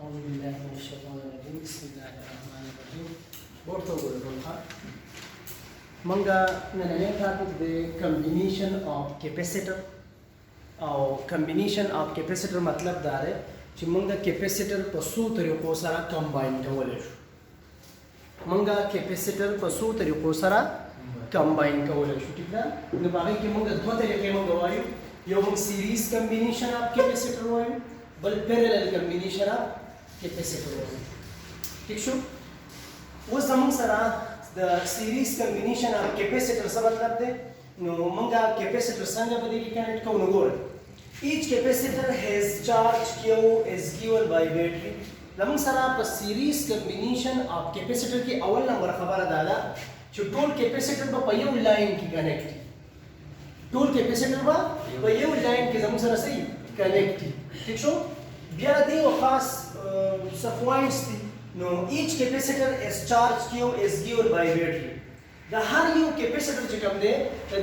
أعوذ بالله من الشيطان الرجيم بسم الله الرحمن الرحيم بورتو بولها منغا ننني topic the combination of capacitor और combination of capacitor मतलब दारे چې منغا capacitor په څو طریقو سره combine کولای شو منغا capacitor په څو طریقو سره combine کولای شو ټیک ده نو باندې کې منغا دوه طریقې منغا وایو یو موږ series combination of capacitor وایو بل parallel combination of capacitor وایو ٹھیک شو اوس زموږ سره د series combination of capacitor څه مطلب دی نو موږ capacitor څنګه په دې کې کنیکټ کوو نو ګوره each capacitor has charge q is given by battery زموږ سره په series combination of capacitor کې اول نمبر خبره دا ده چې ټول capacitor په یو لاین کې کنیکټ ټول capacitor په یو لاین کې زموږ سره صحیح کنیکټ ٹھیک شو بیا دې یو خاص پوینټس دي نو each capacitor is charge q is given by battery دا هر یو capacitor چې کوم دی په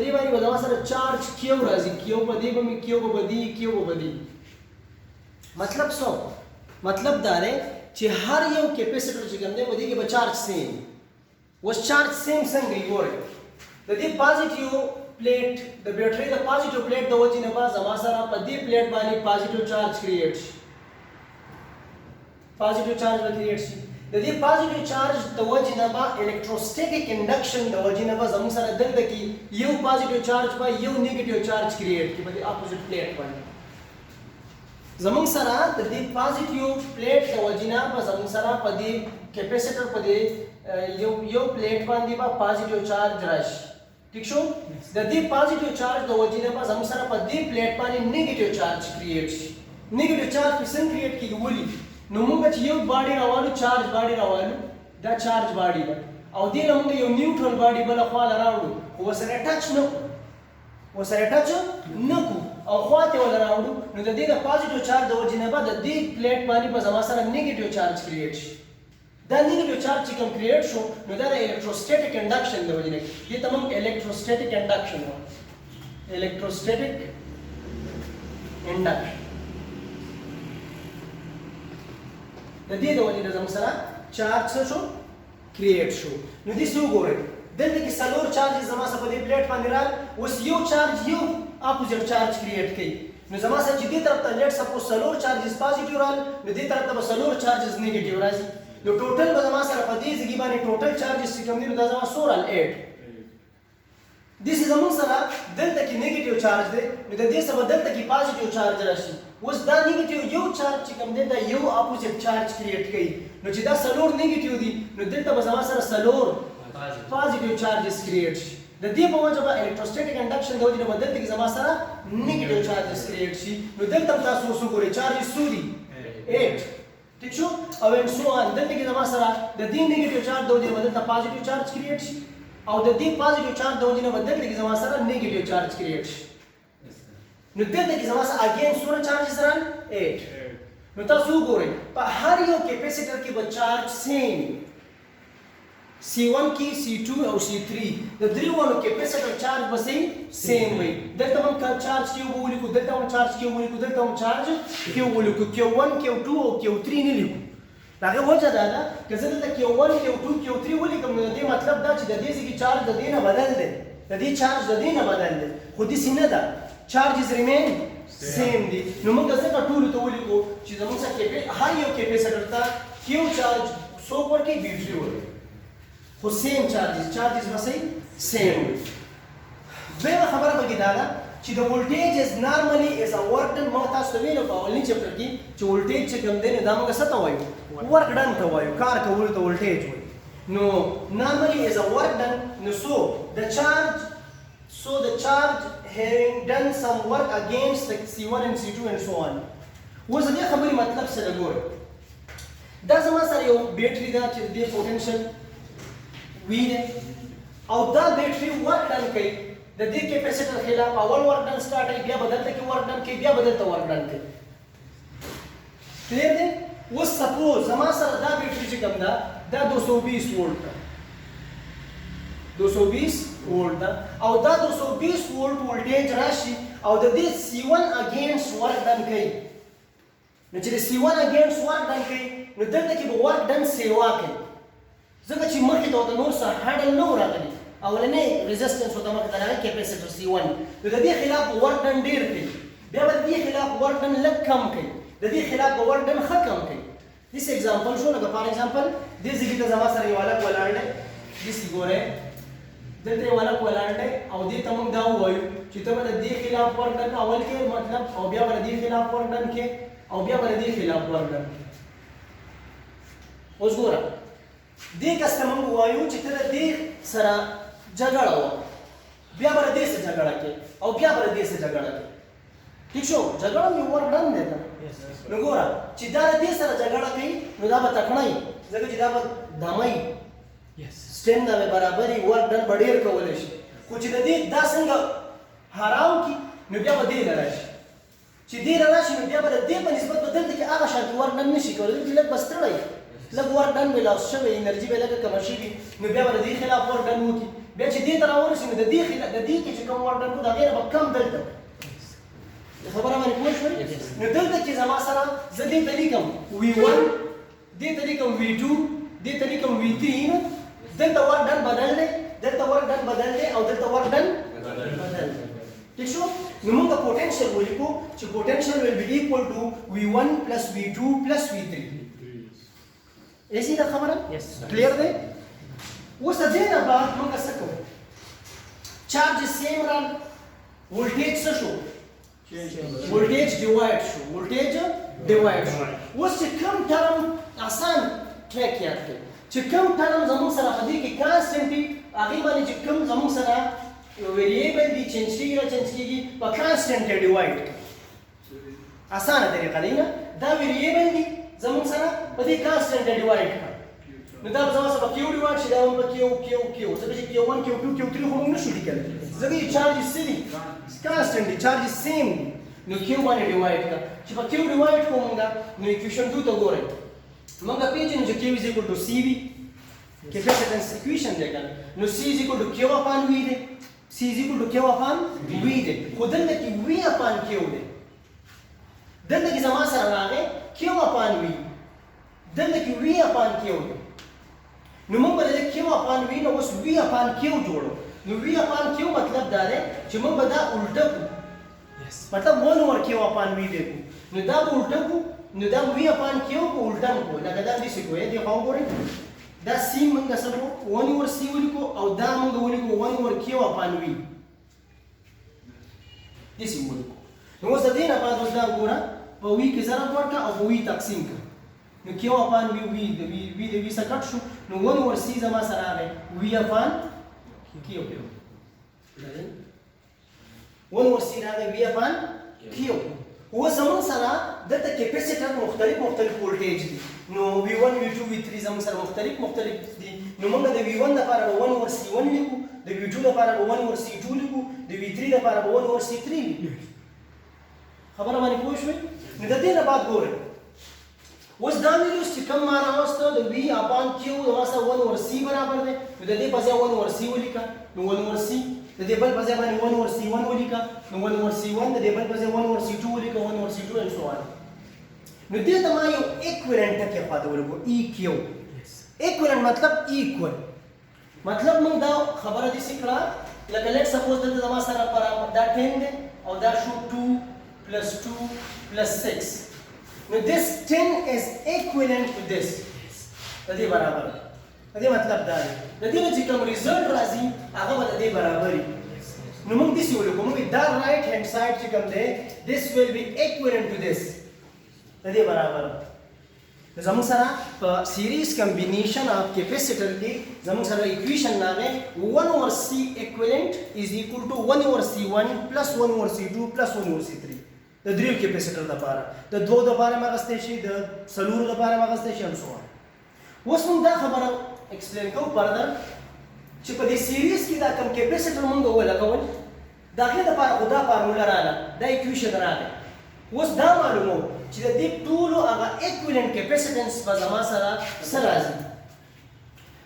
دې باندې به سره charge q راځي q په دې باندې q په دې q په دې مطلب څه مطلب دا دی چې هر یو capacitor چې کوم دی په دې کې به charge سیم was charge same څنګه یوري د دې پازیټیو پلیټ د بیټری د پازیټیو پلیټ د وجې نه با زما سره په دې پلیټ باندې پازیټیو چارج کریټ شي پازیټیو چارج به کریټ شي د دې پازیټیو چارج د وجې نه با الکتروسټیټیک انډکشن د وجې نه با زموږ سره دلته کې یو پازیټیو چارج با یو نیگیټیو چارج کریټ کی په دې اپوزټ پلیټ باندې زموږ سره د دې پازیټیو پلیټ د وجې نه با زموږ سره په دې کیپیسیټر په دې یو پلیټ باندې با پازیټیو چارج راشي ٹھیک شو د دې پازیټیو چارج د وجې نه با زموږ سره په دې پلیټ باندې نیگیټیو چارج کریټ شي نیگیټیو چارج په څنګه کریټ کیږي ولې نو موږ چې یو باډي راوالو چارج باډي راوالو دا چارج باډي ده او دې نه موږ یو نیوټرل باډي بل خوا راوړو خو سره ټچ نه کو او خواته ول راوړو نو د دې د پازیټیو چارج د وجې نه با د دې پلیټ باندې په زما سره نیگیټیو چارج کریټ شي دا نیگیټیو چارج چې کوم کریټ شو نو دا د الکتروسټیټیک انډکشن د وجې نه دې ته موږ الکتروسټیټیک انډکشن وایو الکتروسټیټیک انډکشن د دې د وجې نه زموږ سره چارج څه شو کریټ شو نو دې څه وګورئ دلته کې څلور چارج زما سره په دې پلیټ باندې رال اوس یو چارج یو اپوزټ چارج کریټ کوي نو زما سره چې دې طرف ته لیټ سپوز څلور چارجز پازیټیو رال نو دې طرف ته به څلور چارجز نیگیټیو راځي نو ټوټل به زما سره په دې ځای باندې ټوټل چارجز چې کوم دي نو دا زما څو رال 8 دې زموږ سره دلته کې نیگیټیو چارج دی نو د دې سره دلته کې پازیټیو چارج راشي اوس دا نیگیټیو یو چارج چې کوم دی دا یو اپوزټ چارج کریټ کوي نو چې دا څلور نیگیټیو دي نو دلته به زما سره څلور پازیټیو چارجز کریټ شي د دې په وجه به الکتروسټیټیک انډکشن د وجې نه دلته کې زما سره نیگیټیو چارجز کریټ شي نو دلته تاسو وګورئ چارجز څو دي 8 ٹھیک شو او ان سو ان دلته کې زما سره د دې نیگیټیو چارج د وجې نه دلته پازیټیو چارج کریټ شي او د دې پازیټیو چارج د وجې نه دلته کې زما سره نیگیټیو چارج کریټ شي نو دلته کې زما سره اگین څومره چارجز ران 8 نو تاسو وګورئ په هر یو کیپیسیټر کې به چارج سیم C1 کې C2 او C3 د دریوونو کیپیسیټر چارج به سیم وي دلته هم چارج کیو ولیکو دلته هم چارج کیو ولیکو دلته هم چارج کیو ولیکو Q1 Q2 او Q3 نه لیکو داغه وجه دا ده چې زه دلته Q1 Q2 Q3 ولیکم نو دې مطلب دا چې د دې ځکه چارج د دې نه بدل دی د دې چارج د دې نه بدل دی خو دې سینه ده charges remain same دي نو موږ څنګه ټول ته ولیکو چې زموږ څخه هر یو کیپیسیټر ته کیو چارج سو ورکې بیټری ورکې خو سیم چارجز به سیم وي بل خبره پکې دا ده چې د voltage is normally is a work done ما تاسو ته ویلو په اولنی چپټر کې چې voltage چې کوم دی دا موږ څه ته وایو work done ته وایو کار کول ته voltage وایي نو normally is a work done نو the charge having done some work against the C1 and C2 and so on اوس دې خبرې مطلب څه دی ګورئ دا زما سره یو بیټری ده چې د پوتنشل وی ده او دا بیټری ورک ډن کوي د دې کیپیسیټر خلاف اول ورک ډن سٹارټ بیا بدلته کې ورک ډن کوي بیا بدلته ورک ډن کوي کلیر دی اوس سپوز زما سره دا بیټری چې کوم ده دا 220 وولټ ده 220 وولټ ده او دا 220 وولټ وولټیج راشي او د دې C1 اگینست ورک ډن کوي نو چې د C1 اګینست ورک ډن کوي نو دلته کې به ورک ډن سیوا کوي ځکه چې مخکې ته ورته نور څه هډل نه و راغلی اولنی ریزسټنس ورته مخکې ته راغلی کیپیسیټر C1 نو د دې خلاف به ورک ډن ډېر کوي بیا به د دې خلاف ورک ډن لږ کم کوي د دې خلاف به ورک ډن ښه کم کوي داسې اګزامپل شو لکه فار اګزامپل دې ځای کې ته زما سره یو هلک ولاړ دی داسې ګورئ دلته یو هلک ولاړ دی او دې ته موږ دا ووایو چې ته به د دې خلاف ورک ډن اول کې مطلب او بیا به د دې خلاف ورک ډن کې او بیا به د دې خلاف ورک ډن اوس ګوره دې کس ته موږ ووایو چې ته د دې سره جګړه وه بیا به د دې سره جګړه کې او بیا به د دې سره جګړه کې ٹھیک شو جګړه مې ورک ډن دی نو ګوره چې دا د دې سره جګړه کوي نو دا به تکړه وي ځکه چې دا به دمه وي سټین دا به برابر وي ورک ډن به ډېر کولی شي خو چې د دې دا څنګه حرام کړي نو بیا به دې نه راشي چې دې نه راشي نو بیا به د دې په نسبت به دلته کې هغه شانتي ورک ډن نه شي کولی دلته لږ به ستړی لږ ورک ډن به لاس شوی انرژي به لږه کمه شوي نو بیا به د دې خلاف ورک ډن وکړي بیا چې دې ته راورسي نو د دې کې چې کوم ورک ډن کو د هغې نه به کم دلته خبره باندې پوه شوئ نو دلته کې زما سره زه دې ته لیکم V1 دې ته لیکم V2 دې ته لیکم V3 دلته ورک ډن بدل دی دلته ورک ډن بدل دی او دلته ورک ډن بدل دی ٹھیک شو نو موږ پوټینشیل ولیکو چې پوټینشیل will be equal to V1 plus V2 plus V3 ایسی دا خبره کلیر دی اوس د دې نه بعد موږ څه کوو چارج سیم ران ولټیج څه شو voltage divide شو voltage divide شو اوس چې کوم ټرم آسان ټریک یاد کړئ چې کوم ټرم زموږ سره په دې کې کانسټنټ وي هغې باندې چې کوم زموږ سره ویریبل دي چینج کېږي راچینج کېږي په کانسټنټ یې ډیوایډ کړئ اسانه طریقه دی نه دا ویریبل دي زموږ سره په دې کانسټنټ یې ډیوایډ کړئ نو دا به زما سره په کیو ډیوایډ شي دا به په کیو ځکه چې کیو1 کیو2 کیو3 خو موږ نشو لیکلی ځکه چې چارج څه دي کانسټنټ دي چارج سیم دي نو کیو باندې ډیوایډ کړه چې په کیو ډیوایډ کوو موږ نو اکویشن 2 ته ګورئ موږ پیژنو چې کیو از ایکول ټو سی وي کیپیسیټنس اکویشن دی کنه نو سی از ایکول ټو کیو اپان وی دی سی از ایکول ټو کیو اپان وی دی خو دلته کې وی اپان کیو دی دلته کې زما سره راغی کیو اپان وی دلته کې وی اپان کیو دی نو موږ به د کیو اپان وی نو اوس وی اپان کیو جوړو نو وی اپان کیو مطلب دا دی چې موږ به دا الټه کړو مطلب 1 اوور کیو اپان وی دی نو دا به الټه کړو نو دا وی اپان کیو کو الټه مو لکه دا دې څه کوی دی خو وګورئ دا سی موږ څه وو 1 اوور سی ولیکو او دا موږ ولیکو 1 اوور کیو اپان وی دې څه ولیکو نو اوس د دې نه بعد اوس دا وګوره په وی کې ضرب ورکړه او په وی تقسیم کړه نو کیو اپان وی د وی څخه کټ شو نو 1 اوور سی زما سره راغی وی اپان کیو 1 اوور سی راغی وی اپان کیو اوس زموږ سره دلته کیپیسیټر مختلف وولټیج دي نو V1 V2 V3 زموږ سره مختلف دي نو موږ د V1 لپاره 1 اوور C1 لیکو د V2 لپاره 1 اوور C2 لیکو د V3 لپاره 1 اوور C3 لیکو خبره باندې پوه شوئ نو د دې نه بعد ګورئ اوس دا ویلو چې کوم ما راوسته د V اپان Q زما سره 1 اوور C برابر دی نو د دې په ځای 1 اوور C ولیکه نو 1 اوور C د دې بل په ځای باندې 1 اوور C1 ولیکه نو 1 اوور C1 د دې بل په ځای 1 اوور C2 ولیکه 1 اوور C2 and so on نو دې ته ما یو ایکویلنٹ ټکی خواته ولګو EQ ایکویلنٹ مطلب ایکوال مطلب موږ دا خبره دې سکړه لکه لیټ سپوز دلته زما سره برابر دا 10 دی او دا شو 2 plus 2 plus 6 now this 10 is equivalent to this د دې برابر د دې مطلب دا دی د دې چې کوم ریزلټ راځي هغه به د دې برابر وي نو موږ دې څه ولیکو موږ دا رائټ هاند سایډ چې کوم دی this will be equivalent to this د دې برابر زموږ سره په سیریز کمبینیشن اف کیپیسیټر کې زموږ سره اکویشن راغی 1 اوور C equivalent is equal to 1 اوور C1 plus 1 اوور C2 plus 1 اوور C3 د دریو کیپیسیټر لپاره د دوه لپاره مغسته شي د څلورو لپاره مغسته شي او اوس موږ دا خبره ایکسپلین کوو فردر چې په دې سیریز کې دا کوم کیپیسیټر موږ ولګول دا غي د لپاره خدا فارمولا رااله دا اکویشن رااله اوس دا معلومو چې د دې ټولو هغه ایکویلنٹ کیپیسیټنس په زما سره سره راځي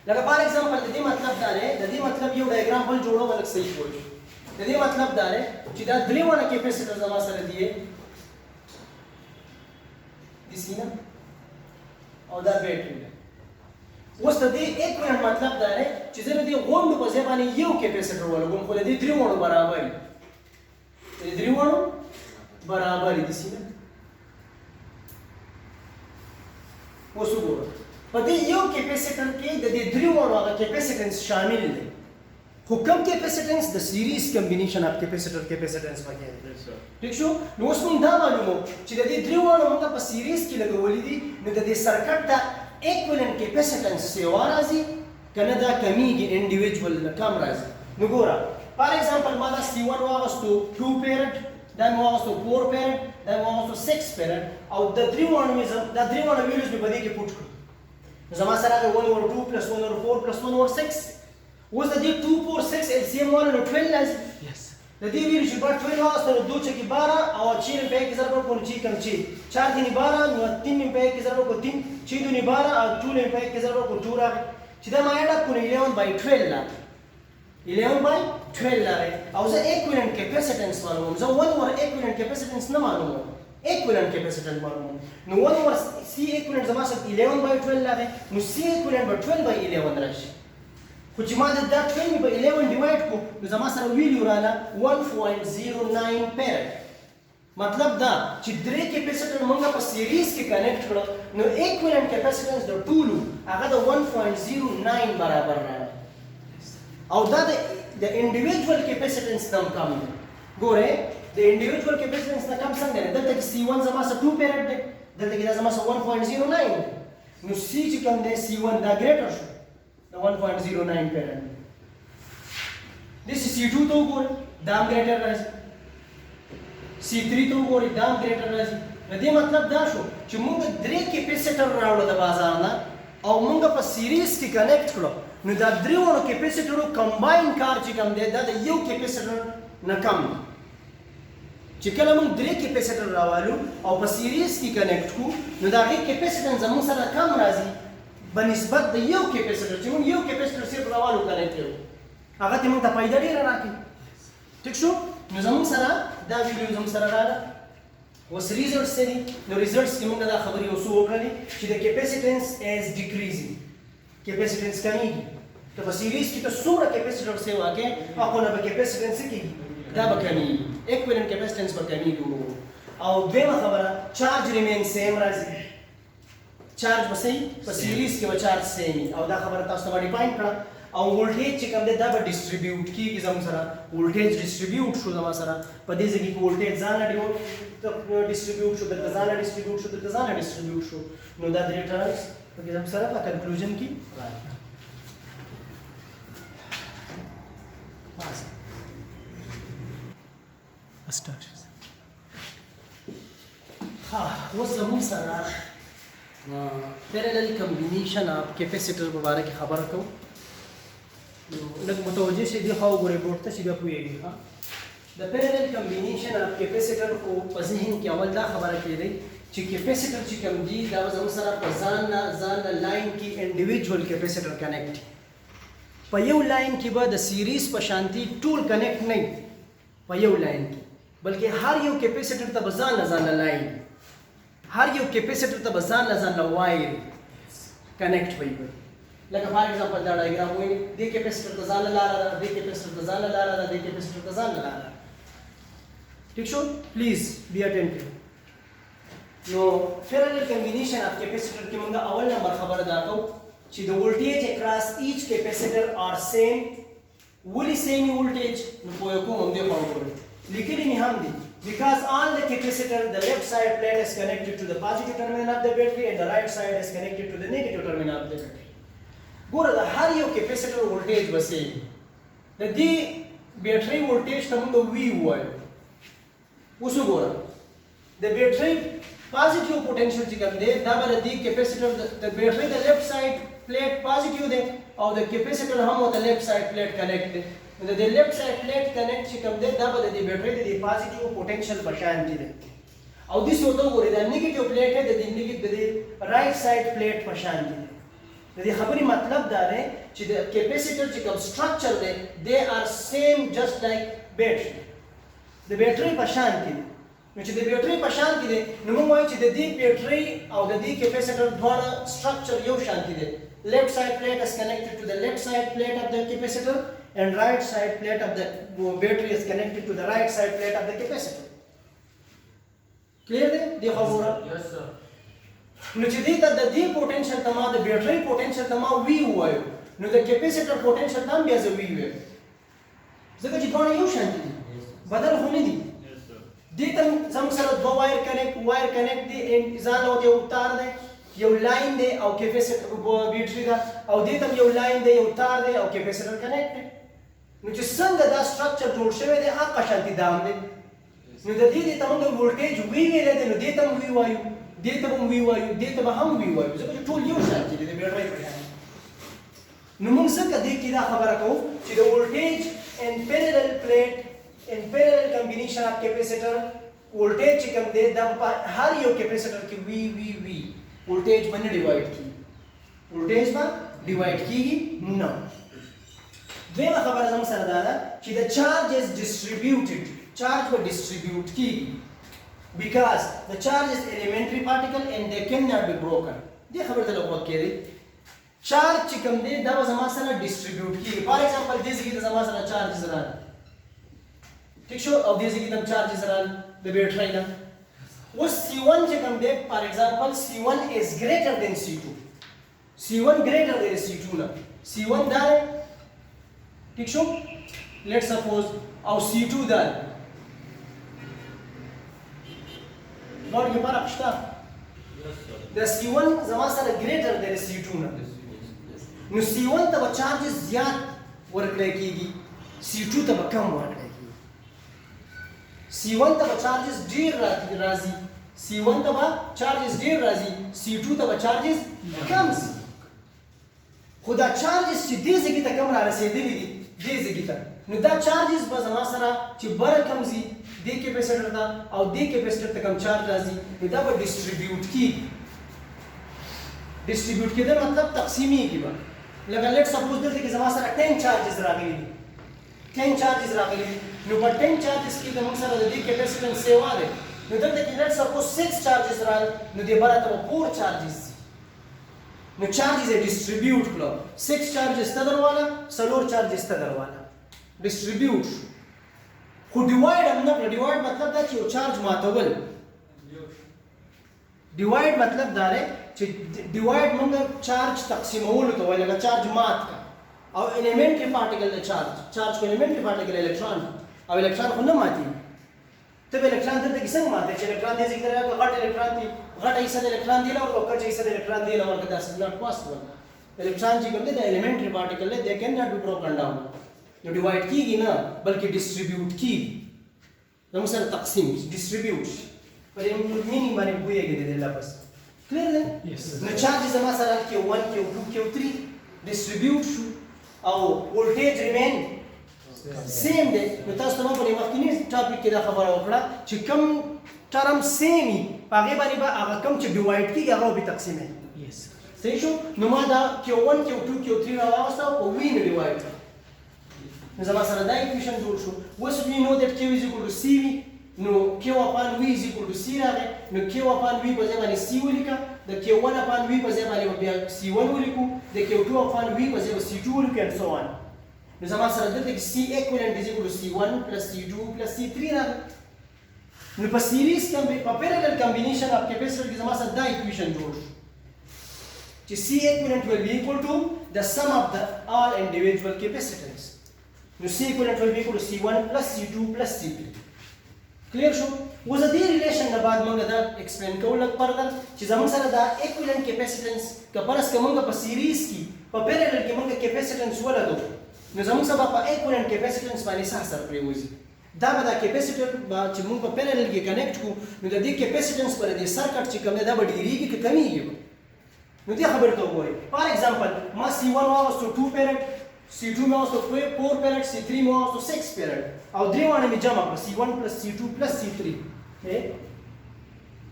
لکه فار ایگزامپل د دې مطلب دا دی د دې مطلب یو ډایګرام بل جوړو ولک صحیح وایي د دې مطلب دا دی چې دا درې وړه کیپیسیټر زما سره دی دسی نه او دا بیټری ده. اوس د دې ایکویلنت مطلب دا دی چې زه د دې غونډو په ځای باندې یو کیپیسیټر ولګوم خو د دې درې غونډو برابر وي. د دې درې غونډو برابر دي دسی نه. اوس وګوره په دې یو کیپیسیټر کې د دې درې غونډو هغه کیپیسیټنس شامل دی. خو کم کیپیسیټنس د سیریز کمبینیشن اف کیپیسیټر کیپیسیټنس پکې دی. ٹھیک شو؟ نو اوس موږ دا معلومو چې د دې درې غونډو موږ په سیریز کې لګولې دي نو د دې سرکټ ته equivalent capacitance سیوا راځي کنه دا کمیږي انډیویډوال کم راځي. نو ګوره فار ایگزامپل ما دا C1 واغستو 2 پیرنټ دا مې واغستو 4 پیرنټ دا مې واغستو 6 پیرنټ او د 3 وانو مې دا 3 وانو ویلیوز مې په دې کې پوټ کړو. نو زما سره دا 1 over 2 plus 1 over 4 plus 1 over 6 اوس د دې 2 4 6 LCM والا نو 12 راځي. د دې ویلیو چې بعد 12 واغستو نو 2 چکی 12 او 4 په کې ضرب کو چی کم چی 4 دني 12 نو 3 په کې ضرب کو 3 6 دني 12 او 2 په کې ضرب کو 2 راغی چې دا ما اډ کو 11/12 لا 11/12 لا او زه ایکویلنت کیپیسیټنس معلوموم. زه 1 over ایکویلنت کیپیسیټنس نه معلوموم. ایکویلنت کیپیسیټنس معلوموم. نو 1 over C ایکویلنت زما سره 11/12 لا نو C ایکویلنت به 12/11 راشي. خو چې ما دا 12 په 11 ډیوایډ کو نو زما سره ویلیو رااله 1.09 پیرنټ. مطلب دا چې درې کیپیسیټر موږ په سیریز کې کنیکټ کړو نو ایکویلنت کیپیسیټنس د ټولو هغه د 1.09 برابر راغی او دا د انډیویډوال کیپیسیټنس نم کم دی. ګوره د انډیویډوال کیپیسیټنس نه کم څنګه دی؟ دلته کې C1 زما سره 2 پیرنټ دی دلته کې دا زما سره 1.09 نو C چې کوم دی C1 دا ګریټر شو the 1.09 parent. This is C2 to go dam greater راځي. C3 to go dam greater راځي. د دې مطلب دا شو چې موږ درې کیپیسیټر راوړل د بازار نه او موږ په سیریز کې کنیکټ کړو نو دا درې وړو کیپیسیټرو کمباین کار چې کوم دی دا د یو کیپیسیټر نه کم دی. چې کله موږ درې کیپیسیټر راوالو او په سیریز کې کنیکټ کو نو دا غي کیپیسیټنس زموږ سره کم راځي بنسبت د یو کیپیسیټر چې موږ یو کیپیسیټر صرف راوالو کنیکټ کړو هغه ته موږ ته فائدہ ډیره راکړي. ټیک شو؟ نو زموږ سره دا ویډیو زموږ سره راغله. اوس ریزلټس دي نو ریزلټس کې موږ دا خبرې اوس وکړلې چې د کیپیسیټنس از ډیکریزینګ کیپیسیټنس کمیږي. که په سیریز کې ته څومره کیپیسیټر سیوا کې هغه نه به کیپیسیټنس کېږي دا به کمیږي. ایکویلنت کیپیسیټنس به کمیږي. او دویمه خبره چارج ریمین سیم راځي. چارج به صحیح په سیریز کې به چارج سیم او دا خبره تاسو ته ډیفاین کړه. او ولټیج چې کوم دی دا به ډیسټریبیوټ کیږي زموږ سره. ولټیج ډیسټریبیوټ شو زموږ سره په دې ځای کې ولټیج ځان ډیسټریبیوټ شو دلته ځان ډیسټریبیوټ شو دلته ځان ډیسټریبیوټ شو نو دا درې ټرمز په کې زموږ سره په کنکلوژن کې راځي. اسټارټ ها اوس زموږ سره parallel combination of capacitor په اړه کې خبره کوم. لږ متوجه شئ دی خو ګورې بورډ ته چې بیا پوهېږي. ها د parallel combination of capacitor خو په ذهن کې اول دا خبره کېدی چې کیپیسیټر چې کوم دي دا به زموږ سره په ځان لاین کې انډیویډوال کیپیسیټر کنیکټ په یو لاین کې به د سیریز په شانتي ټول کنیکټ نه په یو لاین کې بلکې هر یو کیپیسیټر ته به ځان لاین هر یو کیپیسیټر ته به ځان وایر کنیکټ وي. لکه فار ایگزامپل دا ډایګرام وایي دې کیپیسیټر ته ځان لاره ده دې کیپیسیټر ته ځان لاره ده دې کیپیسیټر ته ځان لاره. ٹھیک شو؟ پلیز بی اټینټیو. نو parallel combination of capacitor کې موږ اول نمبر خبره دا کوو چې the voltage across each capacitor are same. ولې same voltage نو پوهه کوم دې په اړه لیکلي مې هم دي. Because on the capacitor, the left side plate is connected to the positive terminal of the battery and the right side is connected to the negative terminal of the battery. ګوره د هر یو کیپیسیټر ولټیج به سیم. د دې بیټرۍ ولټیج ته موږ وی وایو. اوس وګوره د بیټرۍ پازیټیو پوټنشل چې کوم دی دا به د دې کیپیسیټر د بیټرۍ د لیفټ سایډ پلیټ پازیټیو دی او د کیپیسیټر هم د لیفټ سایډ پلیټ کنیکټ دی. د دې لیفټ سایډ پلیټ کنیکټ چې کوم دی دا به د دې بیټرۍ د پازیټیو پوټنشل په شان دی او دې څه وته وګورئ دا نیگیټیو پلیټ دی د دې رائټ سایډ پلیټ په شان دی. د دې خبرې مطلب دا دی چې د کیپیسیټر چې کوم سټرکچر دی they are same just like battery. د بیټرۍ په شان دی نو چې د بیټرۍ په شان کې دی نو موږ وایو چې د دې بیټرۍ او د دې کیپیسیټر دواړه سټرکچر یو شان دي left side plate is connected to the left side plate of the capacitor and right side plate of the battery is connected to the right side plate of the capacitor. Clear دی خبره؟ Yes sir. نو چې دې ته د دې پوتنشل ته ما د بیټرۍ پوتنشل ته ما وی وایو نو د کیپیسیټر پوتنشل ته هم بیا زه وی وایم ځکه چې دواړه یو شان دي بدل خو نه دي. دې ته زموږ سره دوه وایر کنیکټ دي ځان له یو تار دی یو لاین دی او کیپیسیټر بیټرۍ ده او دې ته یو لاین دی یو تار دی او کیپیسیټر کنیکټ دی. نو چې څنګه دا سټرکچر جوړ شوی دی هغه شانتي دام دی. نو د دې ته موږ ولټیج وی ویل دی نو دې ته وی وایو دې ته هم وی وایو دې ته هم وی وایو ځکه چې ټول یو شان دي د بیټرۍ په شان. نو موږ څنګه دې کې دا خبره کوو چې د ولټیج ان پیرالل پلیټ ان پیرالل کمبینیشن اف کیپیسیټر ولټیج چې کوم دی دا په هر یو کیپیسیټر کې وی ولټیج باندې ډیوایډ کیږي ولټیج باندې ډیوایډ کیږي نو دویمه خبره زموږ سره دا ده چې د چارج از ډیسټریبیوټډ چارج به ډیسټریبیوټ کیږي because the charge is elementary particle and they cannot be broken. دې خبره ته لږ کې دی چارج چې کوم دی دا به زما سره ډیسټریبیوټ کیږي. فار ایگزامپل دې ځای کې زما سره چارجز راغلي ٹھیک شو او دې ځای کې د چارجز راغلي د بیټرۍ نه اوس C1 چې کوم دی فار ایگزامپل C1 is greater than C2 C1 greater than C2 نه C1 دا ٹھیک شو لیټس سپوز او C2 دا نور کې فرق شته د C1 زما سره greater than C2 نه نو C1 ته به چارجز زیات ورکړی کېږي C2 ته به کم ورکړی کېږي C1 ته به چارجز ډېر راځي C1 ته به چارجز ډېر راځي C2 ته به چارجز کم ځي خو دا چارجز چې دې ځای ته کم را رسېدلي دي دې ځای ته نو دا چارجز به زما سره چې بره کم ځي دې کیپیسیټر ته او دې کیپیسیټر ته کم چارج راځي نو دا به ډیسټریبیوټ کېږي ډیسټریبیوټ کېدل مطلب تقسیمیږي به لکه لیټ سپوز دلته کې زما سره 10 چارجز راغلي دي 10 چارجز راغلي دي نو په 10 چارجز کې د موږ سره د دې کیپیسیټنس سیوا دی نو دلته کې لیټ سپوز 6 چارجز راغلي نو دې بره ته 4 چارجز نو چارجز یې ډیسټریبیوټ کړو 6 چارجز ته درواله 4 چارجز ته درواله ډیسټریبیوټ خو ډیوایډ هم نه ډیوایډ مطلب دا چې یو چارج ماتول ډیوایډ مطلب دا دی چې ډیوایډ موږ چارج تقسیمولو ته وایي لکه چارج مات کا او الیمنټری پارټیکل د چارج کو الیمنټری پارټیکل الکترون او الکترون خو نه ماتي ته به الکترون دلته کې څنګه ماتي چې الکترون دې ذکر راغلی غټ الکترون دی غټ حصہ د الکترون دی او کچ حصہ د الکترون دی او دا is not possible الکترون چې کوم دی د الیمنټری پارټیکل دی they cannot be broken down نو ډیوایډ کیږي نه بلکې ډیسټریبیوټ کیږي نو سره تقسیم ډیسټریبیوټ پر یو مینینګ باندې پوهیږي د لفظ کلیر دی نو چارج زما سره کې 1 کې 2 کې 3 ډیسټریبیوټ شو او ولټیج ریمین سیم دی نو تاسو ته په مخکینی ټاپک کې دا خبره وکړه چې کم ټرم سیمي هغه باندې به هغه کم چې ډیوایډ کیږي هغه به تقسیمه صحیح شو نو ما دا کې 1 کې 2 کې 3 راوستو په وین ډیوایډ نو زما سره دا ایکویشن جوړ شو اوس وی نو دټ کې ویز اکول ټو سی وی نو کې اپان وی از اکول ټو سی راغی نو کې اپان وی په ځای باندې سی ولیکا د کې 1 اپان وی په ځای باندې بیا سی 1 ولیکو د کې 2 اپان وی په ځای سی 2 ولیکو and so on نو زما سره دلته کې سی ایکویولنت از اکول ټو سی 1 پلس سی 2 پلس سی 3 راغی نو په سیریز کې په پیرالل کمبینیشن اف کیپیسیټر کې زما سره دا ایکویشن جوړ شو چې سی ایکویولنت will be equal to the sum of the all individual capacitance نو C equivalent will be equal to C1 plus C2 plus C3 clear شو اوس د دې ریلیشن نه بعد موږ دا ایکسپلین کوو لږ فردر چې زموږ سره دا ایکویولنت کیپیسیټنس کپرس کومه په سیریز کې په پیرالل کې موږ کیپیسیټنس ولګو نو زموږ سره په ایکویولنت کیپیسیټنس باندې اثر پریوځي دا به دا کیپیسیټر چې موږ په پیرالل کې کنیکټ کو نو د دې کیپیسیټنس پر دې سرکټ چې کوم دا به ډیریږي کې کمیږي نو دې خبره ته وګورئ فار ایگزامپل ما C1 واستو 2 پیرډ C2 में वास्तव 4 parrot C3 में वास्तव 6 पैरेट और द्विवाण में जमा कर C1 plus C2 plus C3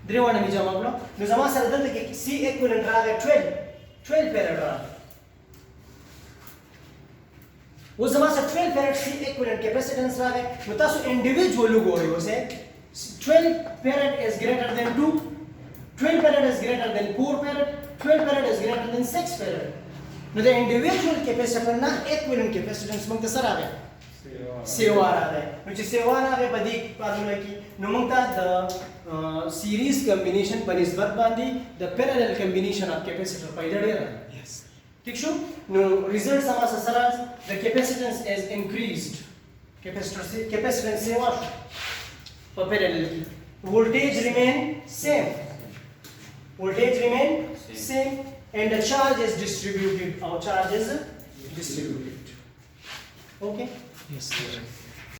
द्विवाण में जमा कर नो जमा सर दल के C इक्विवेलेंट रहा है 12 पैरेट रहा वो जमा से 12 पैरेट C इक्विवेलेंट कैपेसिटेंस रहा है नो तासो इंडिविजुअल लोग हो रहे हो से 12 farad is greater than 2, 12 farad is greater than 4 farad, 12 farad is greater than 6 farad. Now the individual capacitor na equivalent capacitance mong tasarabe. Sewarabe. Which is sewarabe badi formula ki numangta the series combination panisbat bandi the parallel combination of capacitor paidadera. Yes. ठीक show no result sama sasara the capacitance is increased capacitance से what for parallel की voltage remain same and the charge is distributed okay Yes, sir.